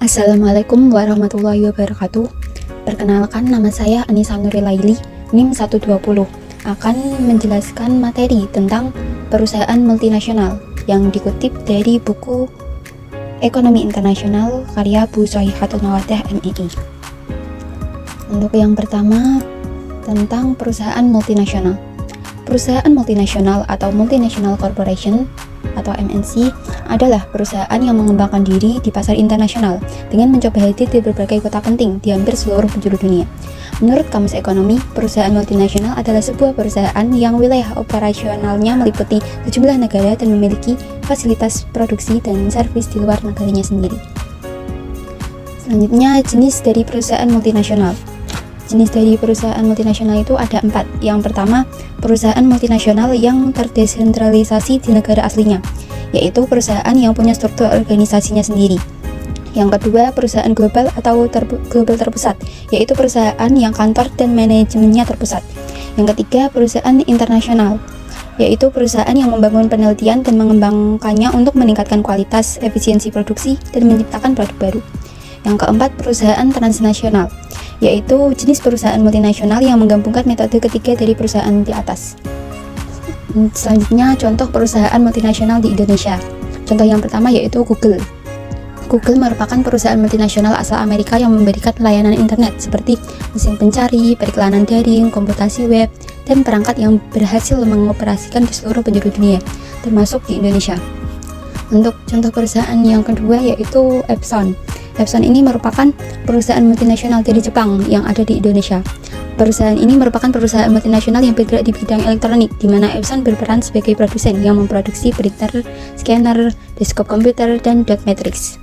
Assalamualaikum warahmatullahi wabarakatuh. Perkenalkan, nama saya Anissa Nurilaili, NIM 120, akan menjelaskan materi tentang perusahaan multinasional yang dikutip dari buku Ekonomi Internasional karya Bu Sohihatul Mawaddah MII. Untuk yang pertama, tentang perusahaan multinasional. Perusahaan multinasional atau multinational corporation atau MNC adalah perusahaan yang mengembangkan diri di pasar internasional dengan mencoba hadir di berbagai kota penting di hampir seluruh penjuru dunia. Menurut Kamus Ekonomi, perusahaan multinasional adalah sebuah perusahaan yang wilayah operasionalnya meliputi sejumlah negara dan memiliki fasilitas produksi dan servis di luar negaranya sendiri. Selanjutnya, jenis dari perusahaan multinasional. Jenis dari perusahaan multinasional itu ada 4. Yang pertama, perusahaan multinasional yang terdesentralisasi di negara aslinya, yaitu perusahaan yang punya struktur organisasinya sendiri. Yang kedua, perusahaan global atau global terpusat, yaitu perusahaan yang kantor dan manajemennya terpusat. Yang ketiga, perusahaan internasional, yaitu perusahaan yang membangun penelitian dan mengembangkannya untuk meningkatkan kualitas, efisiensi produksi, dan menciptakan produk baru. Yang keempat, perusahaan transnasional, yaitu jenis perusahaan multinasional yang menggabungkan metode ketiga dari perusahaan di atas. Selanjutnya, contoh perusahaan multinasional di Indonesia. Contoh yang pertama yaitu Google. Google merupakan perusahaan multinasional asal Amerika yang memberikan layanan internet seperti mesin pencari, periklanan daring, komputasi web, dan perangkat yang berhasil mengoperasikan di seluruh penjuru dunia, termasuk di Indonesia. Untuk contoh perusahaan yang kedua yaitu Epson. Epson ini merupakan perusahaan multinasional dari Jepang yang ada di Indonesia. Perusahaan ini merupakan perusahaan multinasional yang bergerak di bidang elektronik, di mana Epson berperan sebagai produsen yang memproduksi printer, scanner, desktop komputer, dan dot matrix.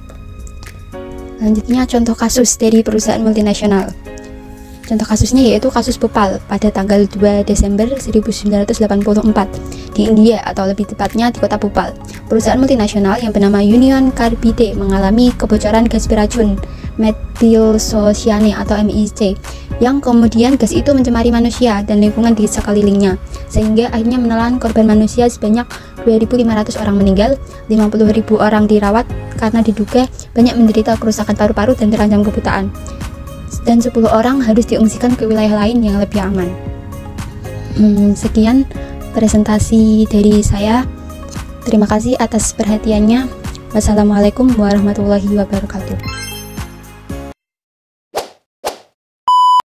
Selanjutnya, contoh kasus dari perusahaan multinasional. Contoh kasusnya yaitu kasus Bhopal pada tanggal 2 Desember 1984 di India, atau lebih tepatnya di kota Bhopal. Perusahaan multinasional yang bernama Union Carbide mengalami kebocoran gas beracun methylcyane atau MIC, yang kemudian gas itu mencemari manusia dan lingkungan di sekelilingnya, sehingga akhirnya menelan korban manusia sebanyak 2.500 orang meninggal, 50.000 orang dirawat karena diduga banyak menderita kerusakan paru-paru dan terancam kebutaan, dan 10 orang harus diungsikan ke wilayah lain yang lebih aman. Sekian presentasi dari saya. Terima kasih atas perhatiannya. Wassalamualaikum warahmatullahi wabarakatuh.